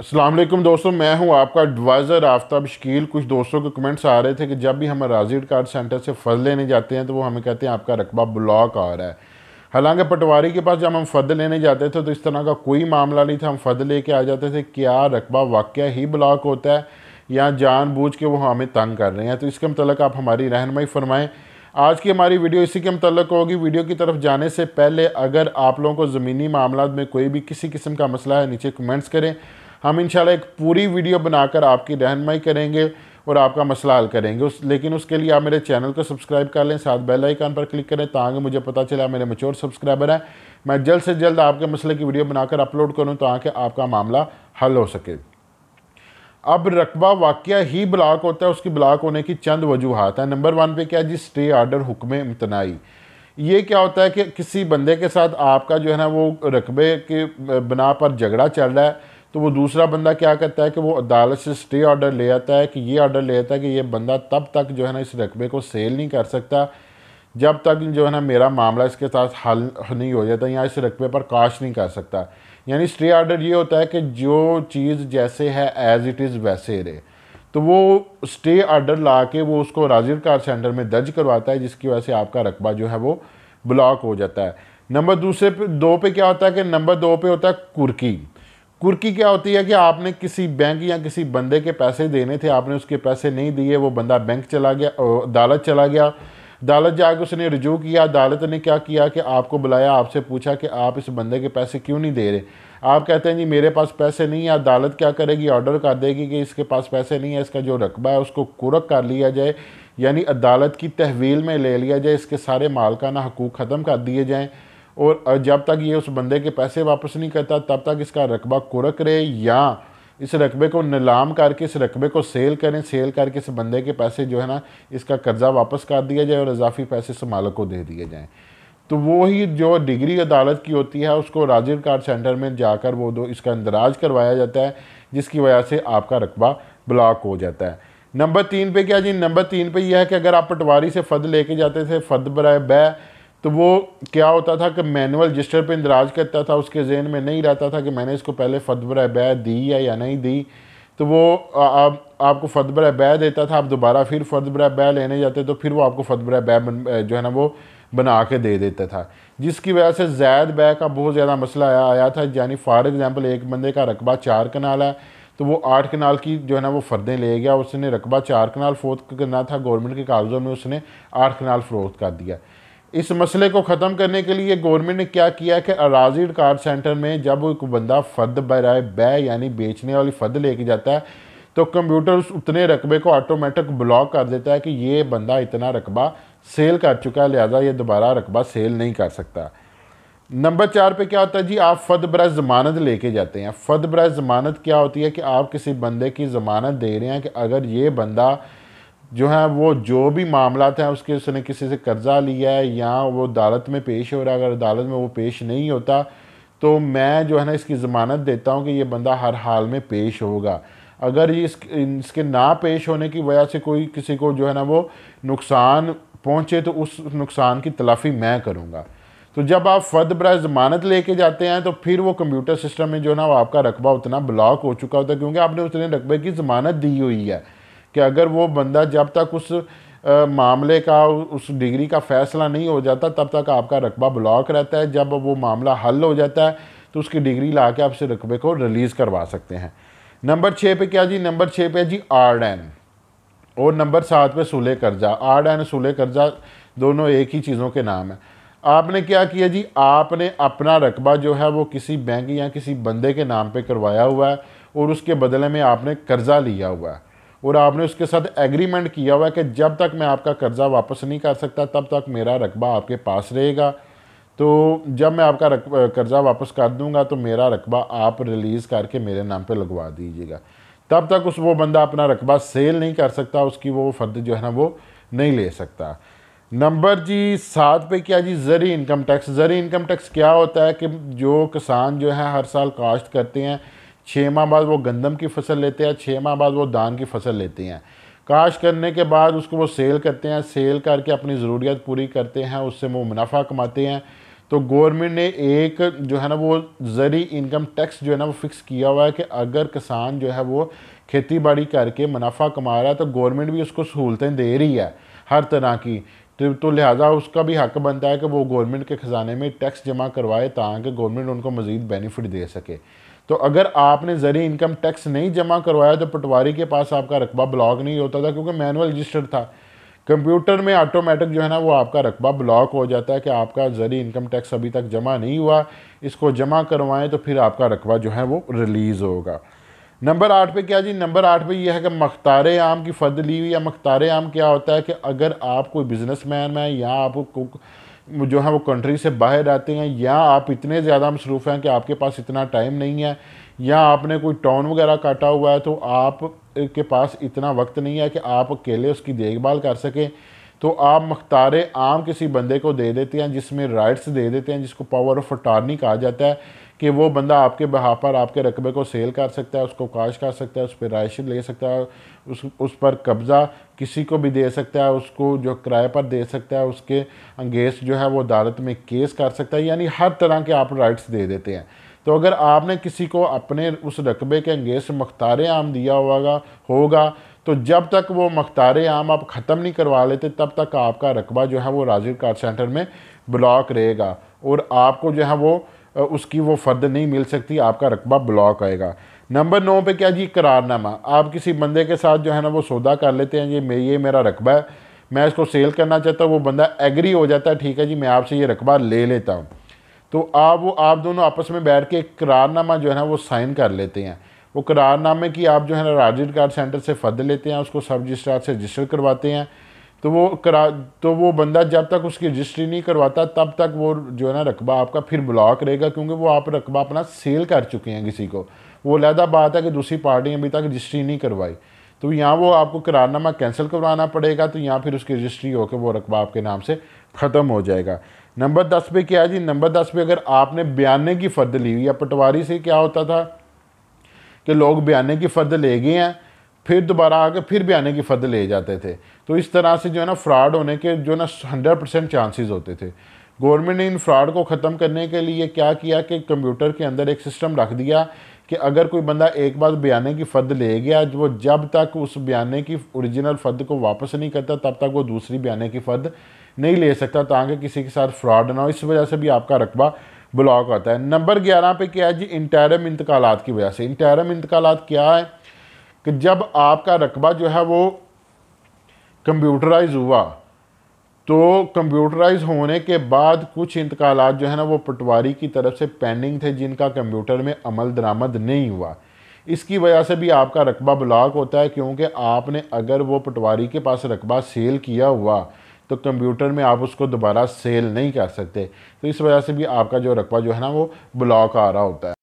अस्सलाम वालेकुम दोस्तों, मैं हूं आपका एडवाइज़र आफ्ताब शकील। कुछ दोस्तों के कमेंट्स आ रहे थे कि जब भी हम राजीड कार्ड सेंटर से फ़र्द लेने जाते हैं तो वो हमें कहते हैं आपका रकबा ब्लॉक आ रहा है। हालांकि पटवारी के पास जब हम फ़र्द लेने जाते थे तो इस तरह का कोई मामला नहीं था। हम फ़र्द लेके आ जाते थे। क्या रकबा वाकया ही ब्लॉक होता है या जानबूझ के वो हमें तंग कर रहे हैं? तो इसके मतलब आप हमारी रहनुमाई फरमाएँ। आज की हमारी वीडियो इसी के मतलब होगी। वीडियो की तरफ जाने से पहले अगर आप लोगों को ज़मीनी मामला में कोई भी किसी किस्म का मसला है, नीचे कमेंट्स करें। हम इंशाल्लाह एक पूरी वीडियो बनाकर आपकी रहनुमाई करेंगे और आपका मसला हल करेंगे। लेकिन उसके लिए आप मेरे चैनल को सब्सक्राइब कर लें, साथ बेल आइकन पर क्लिक करें ताकि मुझे पता चला मेरे मैच्योर सब्सक्राइबर हैं। मैं जल्द से जल्द आपके मसले की वीडियो बनाकर अपलोड करूँ ताकि आपका मामला हल हो सके। अब रकबा वाकया ही ब्लॉक होता है, उसकी ब्लॉक होने की चंद वजूहात हैं। नंबर 1 पे क्या है जी, स्टे आर्डर हुक्म इम्तनाई। ये क्या होता है कि किसी बंदे के साथ आपका जो है ना वो रकबे के बिना पर झगड़ा चल रहा है, तो वो दूसरा बंदा क्या करता है कि वो अदालत से स्टे ऑर्डर ले आता है कि ये ऑर्डर ले आता है कि ये बंदा तब तक जो है ना इस रकबे को सेल नहीं कर सकता जब तक जो है ना मेरा मामला इसके साथ हल नहीं हो जाता, या इस रकबे पर काश नहीं कर सकता। यानी स्टे ऑर्डर ये होता है कि जो चीज़ जैसे है एज इट इज़ वैसे रहे। तो वो स्टे ऑर्डर ला के वो उसको राजीड कार्ड सेंटर में दर्ज करवाता है, जिसकी वजह से आपका रकबा जो है वो ब्लॉक हो जाता है। नंबर 2 पे क्या होता है कि नंबर 2 पे होता है कुर्की। कुर्की क्या होती है कि आपने किसी बैंक या किसी बंदे के पैसे देने थे, आपने उसके पैसे नहीं दिए, वो बंदा बैंक चला गया, अदालत चला गया। अदालत जाकर उसने रिजू किया। अदालत ने क्या किया कि आपको बुलाया, आपसे पूछा कि आप इस बंदे के पैसे क्यों नहीं दे रहे। आप कहते हैं जी मेरे पास पैसे नहीं है। अदालत क्या करेगी, ऑर्डर कर देगी कि इसके पास पैसे नहीं है, इसका जो रकबा है उसको कुर्क कर लिया जाए, यानी अदालत की तहवील में ले लिया जाए, इसके सारे मालकाना हकूक़ ख़त्म कर दिए जाएँ और जब तक ये उस बंदे के पैसे वापस नहीं करता तब तक इसका रकबा कुर्क रहे, या इस रकबे को नीलाम करके इस रकबे को सेल करें, सेल करके इस बंदे के पैसे जो है ना इसका कर्जा वापस कर दिया जाए और इजाफी पैसे से मालिक को दे दिए जाएँ। तो वो ही जो डिग्री अदालत की होती है उसको राजीड कार्ड सेंटर में जाकर वो इसका इंदराज करवाया जाता है, जिसकी वजह से आपका रकबा ब्लॉक हो जाता है। नंबर 3 पे क्या जी, नंबर 3 पे यह है कि अगर आप पटवारी से फ़र्द लेके जाते थे, फ़र्द बराए बै, तो वो क्या होता था कि मैनुअल रजिस्टर पे इंदराज करता था। उसके जहन में नहीं रहता था कि मैंने इसको पहले फ़र्द बराए बै दी है या नहीं दी। तो वो आपको फ़र्द बराए बै देता था। आप दोबारा फिर फ़र्द बराए बै लेने जाते तो फिर वो आपको फ़र्द बराए बै जो है ना वो बना के दे देता था, जिसकी वजह से ज़ैद बै का बहुत ज़्यादा मसला आया था। यानी फॉर एग्ज़ाम्पल एक बंदे का रकबा 4 कनाल है तो वो 8 कनाल की जो है ना वो फ़र्दें ले गया। उसने रकबा 4 कनाल फ़रोख्त करना था, गवर्नमेंट के कागज़ों में उसने 8 कनाल फ़रोख्त कर दिया। इस मसले को ख़त्म करने के लिए गवर्नमेंट ने क्या किया कि राजीड कार्ड सेंटर में जब एक बंदा फ़र्द बराए बै यानी बेचने वाली फ़र्द लेके जाता है तो कंप्यूटर उतने रकबे को ऑटोमेटिक ब्लॉक कर देता है कि ये बंदा इतना रकबा सेल कर चुका है, लिहाजा ये दोबारा रकबा सेल नहीं कर सकता। नंबर 4 पे क्या होता है जी, आप फ़र्द बराए ज़मानत लेके जाते हैं। फ़र्द बराए ज़मानत क्या होती है कि आप किसी बंदे की ज़मानत दे रहे हैं कि अगर ये बंदा जो है वो जो भी मामला हैं उसके उसने किसी से कर्जा लिया है या वो अदालत में पेश हो रहा है, अगर अदालत में वो पेश नहीं होता तो मैं जो है ना इसकी ज़मानत देता हूँ कि ये बंदा हर हाल में पेश होगा। अगर ये इसके ना पेश होने की वजह से कोई किसी को जो है ना वो नुकसान पहुँचे तो उस नुकसान की तलाफ़ी मैं करूँगा। तो जब आप फ़र्द बराए ज़मानत लेके जाते हैं तो फिर वो कंप्यूटर सिस्टम में जो है ना वो आपका रकबा उतना ब्लॉक हो चुका होता है, क्योंकि आपने उतने रकबे की ज़मानत दी हुई है कि अगर वो बंदा जब तक उस मामले का उस डिग्री का फ़ैसला नहीं हो जाता तब तक आपका रकबा ब्लॉक रहता है। जब वो मामला हल हो जाता है तो उसकी डिग्री ला के आप इस रकबे को रिलीज़ करवा सकते हैं। नंबर 6 पे क्या जी, नंबर 6 पे जी आरडैन और नंबर 7 पे सुले कर्जा। आरडैन सुले कर्जा दोनों एक ही चीज़ों के नाम है। आपने क्या किया जी, आपने अपना रकबा जो है वो किसी बैंक या किसी बंदे के नाम पे करवाया हुआ है और उसके बदले में आपने कर्जा लिया हुआ है और आपने उसके साथ एग्रीमेंट किया हुआ है कि जब तक मैं आपका कर्जा वापस नहीं कर सकता तब तक मेरा रकबा आपके पास रहेगा। तो जब मैं आपका कर्जा वापस कर दूंगा तो मेरा रकबा आप रिलीज़ करके मेरे नाम पे लगवा दीजिएगा। तब तक वो बंदा अपना रकबा सेल नहीं कर सकता, उसकी वो फ़र्द जो है ना वो नहीं ले सकता। नंबर जी 7 पे क्या जी, ज़री इनकम टैक्स। ज़री इनकम टैक्स क्या होता है कि जो किसान जो है हर साल काश्त करते हैं, 6 माह बाद वो गंदम की फसल लेते हैं, 6 माह बाद वो धान की फसल लेते हैं। काश्त करने के बाद उसको वो सेल करते हैं, सेल करके अपनी ज़रूरियत पूरी करते हैं, उससे वो मुनाफा कमाते हैं। तो गवर्नमेंट ने एक जो है ना वो ज़री इनकम टैक्स जो है ना वो फिक्स किया हुआ है कि अगर किसान जो है वो खेती बाड़ी करके मुनाफा कमा रहा है तो गवर्नमेंट भी उसको सहूलतें दे रही है हर तरह की। तो लिहाजा उसका भी हक बनता है कि वो गवर्नमेंट के ख़जाने में टैक्स जमा करवाए ताकि गवर्नमेंट उनको मज़ीद बेनिफिट दे सके। तो अगर आपने ज़री इनकम टैक्स नहीं जमा करवाया तो पटवारी के पास आपका रकबा ब्लॉक नहीं होता था, क्योंकि मैनुअल रजिस्टर्ड था। कंप्यूटर में ऑटोमेटिक जो है ना वो आपका रकबा ब्लॉक हो जाता है कि आपका ज़री इनकम टैक्स अभी तक जमा नहीं हुआ, इसको जमा करवाएं तो फिर आपका रकबा जो है वो रिलीज़ होगा। नंबर 8 पे क्या जी, नंबर 8 पे यह है कि मख्तार आम की फ़र्द ली हुई। या मख्तार आम क्या होता है कि अगर आप कोई बिजनेसमैन है या आप जो है वो कंट्री से बाहर रहते हैं, या आप इतने ज़्यादा मसरूफ़ हैं कि आपके पास इतना टाइम नहीं है, या आपने कोई टाउन वगैरह काटा हुआ है तो आप के पास इतना वक्त नहीं है कि आप अकेले उसकी देखभाल कर सकें, तो आप मख्तार आम किसी बंदे को दे देते हैं, जिसमें राइट्स दे देते हैं, जिसको पावर ऑफ अटॉर्नी कहा जाता है, कि वो बंदा आपके बहा पर आपके रकबे को सेल कर सकता है, उसको काश कर सकता है, उस पर राइश ले सकता है, उस पर कब्ज़ा किसी को भी दे सकता है, उसको जो किराए पर दे सकता है, उसके अंगेंस्ट जो है वो अदालत में केस कर सकता है, यानी हर तरह के आप राइट्स दे देते हैं। तो अगर आपने किसी को अपने उस रकबे के अंगेंस्ट मख्तार आम दिया होगा तो जब तक वो मख्तार आम आप ख़त्म नहीं करवा लेते तब तक आपका रकबा जो है वो राज़ी रिकॉर्ड सेंटर में ब्लॉक रहेगा, और आपको जो है वो उसकी वो फ़र्द नहीं मिल सकती, आपका रकबा ब्लॉक आएगा। नंबर 9 पे क्या जी, करारनामा। आप किसी बंदे के साथ जो है ना वो सौदा कर लेते हैं, ये मेरा रकबा है, मैं इसको सेल करना चाहता हूँ, वो बंदा एग्री हो जाता है, ठीक है जी मैं आपसे ये रकबा ले लेता हूँ, तो आप दोनों आपस में बैठ के एक करारनामा जो है ना वो साइन कर लेते हैं। वो करारनामे की आप जो है ना राज़ी रिकॉर्ड सेंटर से फ़र्द लेते हैं, उसको सब रजिस्ट्रार से रजिस्टर करवाते हैं। तो वो बंदा जब तक उसकी रजिस्ट्री नहीं करवाता तब तक वो जो है ना रकबा आपका फिर ब्लॉक रहेगा, क्योंकि वो आप रकबा अपना सेल कर चुके हैं किसी को। वो अलहदा बात है कि दूसरी पार्टी ने अभी तक रजिस्ट्री नहीं करवाई, तो यहाँ वो आपको करारनामा कैंसिल करवाना पड़ेगा, तो यहाँ फिर उसकी रजिस्ट्री होकर वो रकबा आपके नाम से ख़त्म हो जाएगा। नंबर 10 पे क्या है जी, नंबर 10 पे अगर आपने बयाने की फ़र्द ली हुई, या पटवारी से क्या होता था कि लोग बयाने की फ़र्द ले गए हैं, फिर दोबारा आके फिर बयाने की फ़र्द ले जाते थे, तो इस तरह से जो है ना फ्रॉड होने के जो ना 100% चांसेस होते थे। गवर्नमेंट ने इन फ्रॉड को ख़त्म करने के लिए क्या किया कि कंप्यूटर के अंदर एक सिस्टम रख दिया कि अगर कोई बंदा एक बार बयाने की फ़र्द ले गया, वो जब तक उस बयाने की ओरिजिनल फ़र्द को वापस नहीं करता तब तक वो दूसरी बयाने की फ़र्द नहीं ले सकता, ताकि किसी के साथ फ्रॉड ना हो। इस वजह से भी आपका रकबा ब्लॉक होता है। नंबर 11 पे क्या है जी, इंटरम इंतकालात की वजह से। इंटरम इंतकालात क्या है कि जब आपका रकबा जो है वो कंप्यूटराइज हुआ, तो कंप्यूटराइज होने के बाद कुछ इंतकालात जो है ना वो पटवारी की तरफ से पेंडिंग थे, जिनका कंप्यूटर में अमल दरामद नहीं हुआ। इसकी वजह से भी आपका रकबा ब्लॉक होता है, क्योंकि आपने अगर वो पटवारी के पास रकबा सेल किया हुआ तो कंप्यूटर में आप उसको दोबारा सेल नहीं कर सकते, तो इस वजह से भी आपका जो रकबा जो है ना वो ब्लॉक आ रहा होता है।